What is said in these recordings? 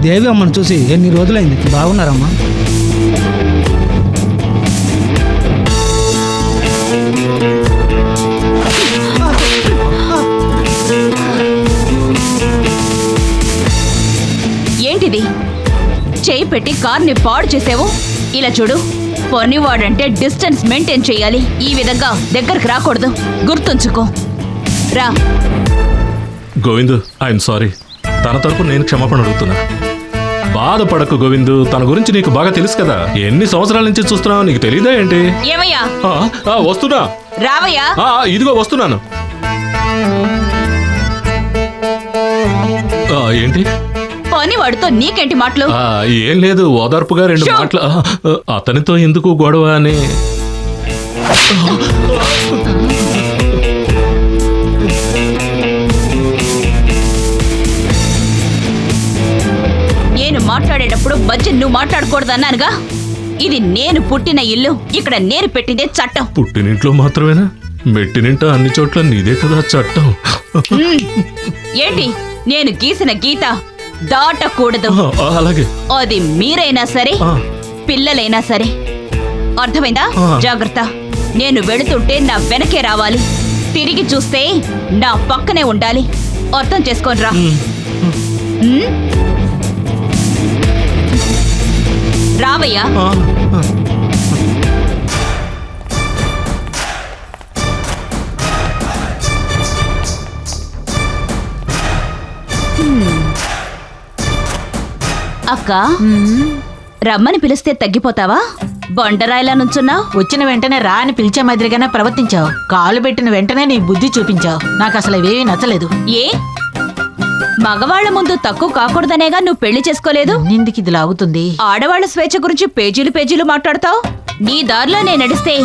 దేవి అమ్మను చూసి ఎన్ని రోజులైంది? బాగున్నారమ్మా? ఏంటిది? చేయి పెట్టి కార్ని పాడు చేసావు. ఇలా చూడు, పనివాడంటే డిస్టెన్స్ మెయింటైన్ చేయాలి. ఈ విధంగా దగ్గరకు రాకూడదు, గుర్తుంచుకో. రా. Govindu, I'm sorry. తన తరపు నేను క్షమాపణ అడుగుతున్నా. బాధపడకు గోవిందు, తన గురించి నీకు బాగా తెలుసు కదా. ఎన్ని సంవత్సరాల నుంచి చూస్తున్నావు, నీకు తెలియదా ఏంటి? ఏమయ్యా? వస్తున్నా. రావయ్యా. ఇదిగో వస్తున్నాను. ఏంటి? పనివాడితో నీకేంటి మాటలు? ఏం లేదు, ఓదార్పుగా రెండు మాటలు. అతనితో ఎందుకు గొడవ అని. నేను మాట్లాడేటప్పుడు బజ్జి నువ్వు మాట్లాడకూడదన్నానుగా. ఇది నేను పుట్టిన ఇల్లు, ఇక్కడ నేను పెట్టిందే చట్టం. పుట్టినింట్లో మాత్రమేనా? మెట్టినింట అన్ని చోట్ల నీదే కదా చట్టం. ఏంటి? నేను గీసిన గీత దాటకూడదు. అలాగే. అది మీరైనా సరే, పిల్లలైనా సరే. అర్థమైందా? జాగ్రత్త. నేను వెళుతుంటే నా వెనకే రావాలి. తిరిగి చూస్తే నా పక్కనే ఉండాలి. అర్థం చేసుకోనరా. రావయ్యా. అక్క, రమ్మని పిలిస్తే తగ్గిపోతావా? బొండరాయిలా నుంచున్నావు. వచ్చిన వెంటనే రా అని పిలిచే మాదిరిగానే ప్రవర్తించావు. కాలు పెట్టిన వెంటనే నీ బుద్ధి చూపించావు. నాకు అసలు ఇవేమీ నచ్చలేదు. ఏ మగవాళ్ల ముందు తక్కువ కాకూడదనేగా నువ్వు పెళ్లి చేసుకోలేదు? నిందికి ఇది లాగుతుంది. ఆడవాళ్ల స్వేచ్ఛ గురించి పేజీలు పేజీలు మాట్లాడతావు. నీ దారిలో నేను నడిస్తే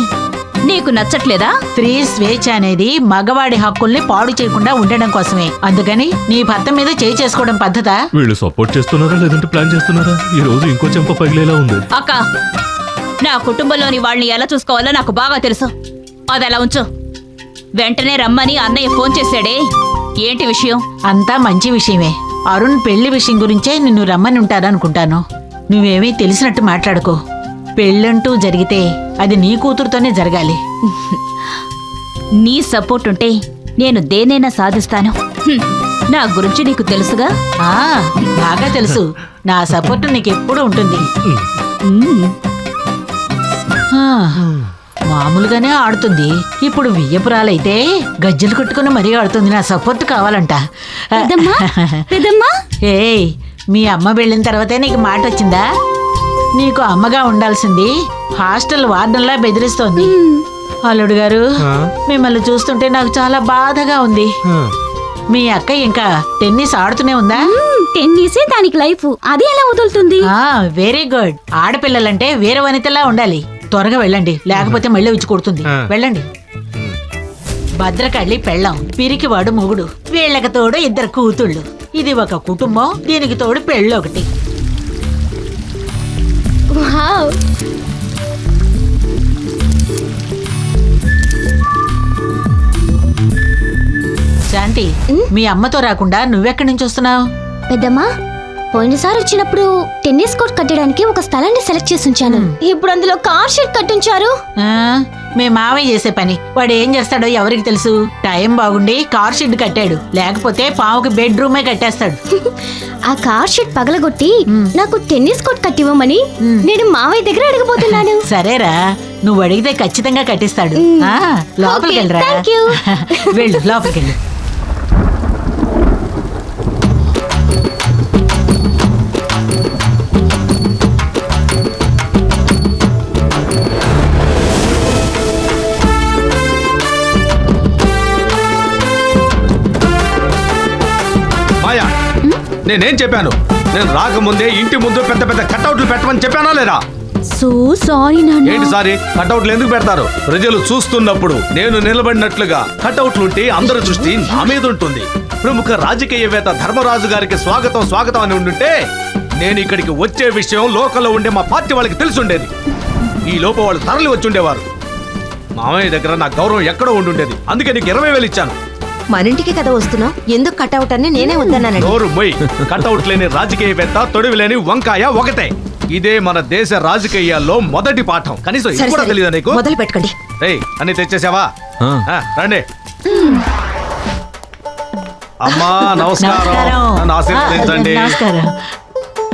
నీకు నచ్చట్లేదా? స్త్రీ స్వేచ్ఛ అనేది మగవాడి హక్కుల్ని పాడు చేయకుండా ఉండడం కోసమే. అందుకని నీ భర్త మీద చేయి చేసుకోవడం పద్ధతా? వీళ్ళు సపోర్ట్ చేస్తున్నారా లేదంటే ప్లాన్ చేస్తున్నారా? ఈ రోజు ఇంకో చెంప పగిలేలా ఉంది. అక్క, నా కుటుంబంలోని వాళ్ళని ఎలా చూసుకోవాలో నాకు బాగా తెలుసు. అదలా ఉంచు. వెంటనే రమ్మని అన్నయ్య ఫోన్ చేశాడే, ఏంటి విషయం? అంతా మంచి విషయమే. అరుణ్ పెళ్లి విషయం గురించే నిన్ను రమ్మని ఉంటారనుకుంటాను. నువ్వేమీ తెలిసినట్టు మాట్లాడుకో. పెళ్ళంటూ జరిగితే అది నీ కూతురుతోనే జరగాలి. నీ సపోర్ట్ ఉంటే నేను దేనైనా సాధిస్తాను. నా గురించి నీకు తెలుసుగా. బాగా తెలుసు. నా సపోర్ట్ నీకెప్పుడు ఉంటుంది. మామూలుగానే ఆడుతుంది. ఇప్పుడు వియ్యపురాలైతే గజ్జలు కొట్టుకుని మరీ ఆడుతుంది. నా సపోర్ట్ కావాలంట. ఏయ్, మీ అమ్మ వెళ్ళిన తర్వాతే నీకు మాట వచ్చిందా? నీకు అమ్మగా ఉండాల్సింది హాస్టల్ వార్డెన్లా బెదిరిస్తోంది. అల్లుడు గారు, మిమ్మల్ని చూస్తుంటే నాకు చాలా బాధగా ఉంది. మీ అక్క ఇంకా టెన్నిస్ ఆడుతూనే ఉందా? టెన్నిసే దానికి లైఫ్, అది ఎలా వదులుతుంది? Very good. ఆడపిల్లలంటే వేరే వనితలా ఉండాలి. త్వరగా వెళ్ళండి, లేకపోతే మళ్ళీ వచ్చి కొడుతుంది. వెళ్ళండి. భద్రకళ్ళి పెళ్ళాం, పిరికివాడు మొగుడు, వీళ్ళకి తోడు ఇద్దరు కూతుళ్ళు. ఇది ఒక కుటుంబం, దీనికి తోడు పెళ్ళొకటి. శాంతి, మీ అమ్మతో రాకుండా నువ్వెక్కడి నుంచి వస్తున్నావు? పెద్దమ్మా, పోయినసారి వచ్చినప్పుడు టెన్నిస్ కోర్ట్ కట్టడానికి ఒక స్థలాన్ని సెలెక్ట్ చేసి ఉంచాను. ఇప్పుడు అందులో కార్ షెడ్ కట్టించారు. మీ మావయ్య చేసే పని. వాడు ఏం చేస్తాడో ఎవరికి తెలుసు. టైం బాగుండి కార్ షెడ్ కట్టాడు, లేకపోతే పావుకి బెడ్రూమే కట్టేస్తాడు. ఆ కార్ షెడ్ పగలగొట్టి నాకు టెన్నిస్ కోర్ట్ కట్టివ్వమని నేను మావయ్య దగ్గర అడగబోతున్నాను. సరేరా, నువ్వు అడిగితే ఖచ్చితంగా కట్టిస్తాడు. లోపలికి వెళ్ళరా. వెళ్ళు, లోపలికి వెళ్ళు. నేనేం చెప్పాను? నేను రాకముందే ఇంటి ముందు పెద్ద పెద్ద కట్అవుట్లు పెట్టమని చెప్పానా లేదా? సో సారీ నాన్న. ఏంటి సారీ? కట్అవుట్లు ఎందుకు పెడతారు? ప్రజలు చూస్తున్నప్పుడు నేను నిలబడినట్లుగా కట్అవుట్లు ఉంటే అందరి దృష్టి నా మీద ఉంటుంది. ప్రముఖ రాజకీయవేత్త ధర్మరాజు గారికి స్వాగతం స్వాగతం అని ఉండుంటే నేను ఇక్కడికి వచ్చే విషయం లోకల్లో ఉండే మా పార్టీ వాళ్ళకి తెలిసి ఉండేది. ఈ లోపు వాళ్ళు తరలి వచ్చి ఉండేవారు. మామయ్య దగ్గర నా గౌరవం ఎక్కడో ఉండుండేది. అందుకే నీకు 20,000 ఇచ్చాను. మన ఇంటికి కదా వస్తున్నావు, ఎందుకు కట్అవుట్ అని నేనే వద్దన్నానండి. నోరు మొయ్. కటౌట్ లేని రాజకీయవేత్త, తొడివి లేని వంకాయ ఒకటే. ఇదే మన దేశ రాజకీయాల్లో మొదటి పాఠం. కనీసం ఇది సరే కూడా సరే, తెలియదా నీకు? మొదలు పెట్టకండి. ఏయ్, అన్ని తెచ్చేసావా? రండి. అమ్మా నమస్కారం. నన్ను ఆశీర్వదించండి. నమస్కారం.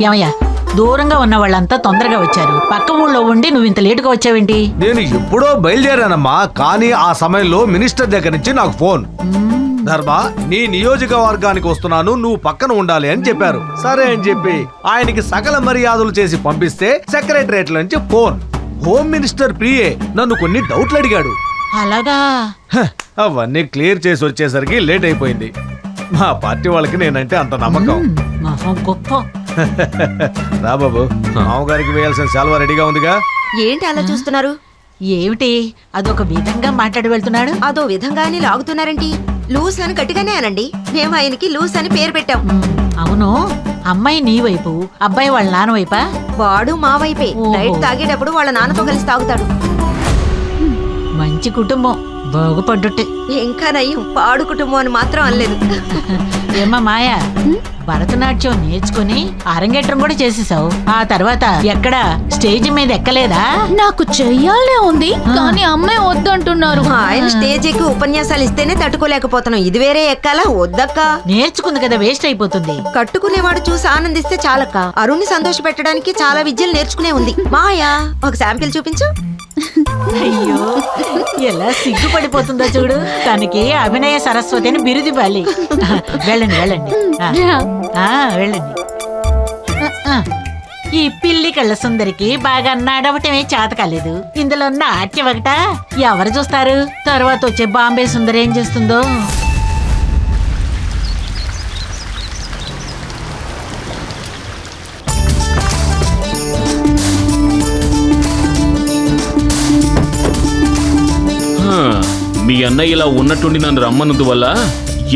ఏమయ్యా, దూరంగా ఉన్న వాళ్ళంతా తొందరగా వచ్చారు. పక్క ఊళ్ళో ఉండి నువ్వు ఇంత లేటుగా వచ్చావేంటి? నేను ఎప్పుడో బయలుదేరానమ్మా, కానీ ఆ సమయంలో మినిస్టర్ దగ్గర నుంచి నాకు ఫోన్. ధర్మ, నీ నియోజకవర్గానికి వస్తున్నాను, నువ్వు పక్కన ఉండాలి అని చెప్పారు. సరే అని చెప్పి ఆయనకి సకల మర్యాదలు చేసి పంపిస్తే సెక్రటరియట్ నుంచి ఫోన్. హోమ్ మినిస్టర్ ప్రియే నన్ను కొన్ని డౌట్లు అడిగాడు. అలాగా? హ, అవన్నీ క్లియర్ చేసి వచ్చేసరికి లేట్ అయిపోయింది. మా పార్టీ వాళ్ళకి నేనంటే అంత నమ్మకం. మొహం గొప్ప. రా బాబు, మామగారికి వేయాల్సిన సెలవు రెడీగా ఉందిగా. ఏంటి అలా చూస్తున్నారు? ఏమిటి అదొక విధంగా మాట్లాడి వెళ్తున్నాడు? అదో విధంగానే లాగుతున్నారేంటి? లూస్ అని గట్టిగానే అనండి. మేము ఆయనకి లూస్ అని పేరు పెట్టాం. అవును, అమ్మాయి నీ వైపు, అబ్బాయి వాళ్ళ నాన్న వైపా? వాడు మా వైపే. ఓహో. నైట్ తాగేటప్పుడు వాళ్ళ నాన్నతో కలిసి తాగుతాడు. మంచి కుటుంబం, బాగుపడ్డట్టే. ఇంకా నయ్యం, పాడు కుటుంబం అని మాత్రం అనలేదు. ఏమ్మా మాయా, భరతనాట్యం నేర్చుకుని అరంగేట్రం కూడా చేసేసావు. ఆ తర్వాత ఎక్కడ స్టేజ్ మీద ఎక్కలేదా? నాకు చెయ్యాలే ఉంది కానీ అమ్మాయి వద్దంటున్నారు. మా ఆయన స్టేజ్ ఎక్కి ఉపన్యాసాలు ఇస్తేనే తట్టుకోలేకపోతున్నాం. ఇది వేరే ఎక్కాలా? వద్దక్క. నేర్చుకుంది కదా, వేస్ట్ అయిపోతుంది. కట్టుకునేవాడు చూసి ఆనందిస్తే చాలక్క. అరుణ్ని సంతోష పెట్టడానికి చాలా విద్యలు నేర్చుకునే ఉంది. మాయా, ఒక శాంపిల్ చూపించు. అయ్యో, ఎలా సిగ్గుపడిపోతుందో చూడు. తనకి అభినయ సరస్వతి అని బిరుదివ్వాలి. వెళ్ళండి వెళ్ళండి. వెళ్ళండి. ఈ పిల్లి కళ్ళ సుందరికి బాగా నడవటమే చేత కాలేదు. ఇందులో నాట్యం ఒకట ఎవరు చూస్తారు? తర్వాత వచ్చే బాంబే సుందరి ఏం చేస్తుందో. మీ అన్నయ్య ఇలా ఉన్నట్టుండి నన్ను రమ్మన్నందు వల్ల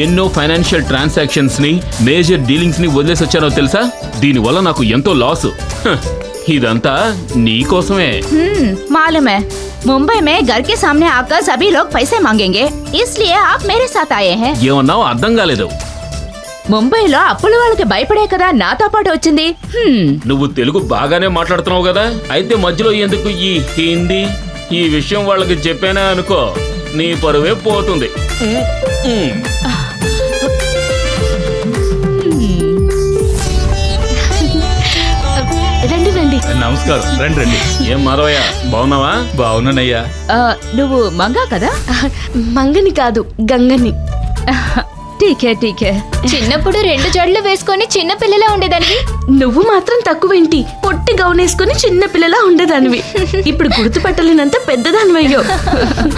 ఎన్నో ఫైనాన్షియల్ ట్రాన్సాక్షన్స్ ని, మేజర్ డీలింగ్స్ ని వదిలేసి వచ్చానో తెలుసా? దీనివల్ల నాకు ఎంతో లాస్. ఇదంతా నీ కోసమే. मालूम है, मुंबई में घर के सामने आकर सभी लोग पैसे मांगेंगे, इसलिए आप मेरे साथ आए हैं. ఏమన్నావు అర్థం కాలేదు. ముంబైలో అప్పుల వాళ్ళకి భయపడే కదా నాతో పాటు వచ్చింది. నువ్వు తెలుగు బాగానే మాట్లాడుతున్నావు కదా, అయితే మధ్యలో ఎందుకు ఈ హిందీ? ఈ విషయం వాళ్ళకి చెప్పానే అనుకో, నీ పరువే పోతుంది. రండి రండి. నమస్కారం. రండి రండి. ఏం మాధవయ్య, బాగున్నావా? బాగున్నానయ్యా. నువ్వు మంగా కదా? మంగని కాదు, గంగని. ఠీకే ఠీకే. చిన్నప్పుడు 2 జడలు వేసుకొని చిన్న పిల్లలా ఉండేదానివి. నువ్వు మాత్రం తక్కువేంటి, పొట్టి గౌన్ వేసుకొని చిన్న పిల్లలా ఉండేదానివి. ఇప్పుడు గుర్తుపట్టలేనంత పెద్దదానివయ్యో.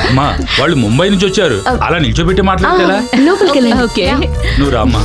అమ్మా, వాళ్ళు ముంబై నుంచి వచ్చారు, అలా నిల్చోబెట్టి మాట్లాడతారా? లోపలికి వెళ్ళండి. ఓకే. నువ్వు రామ్మా.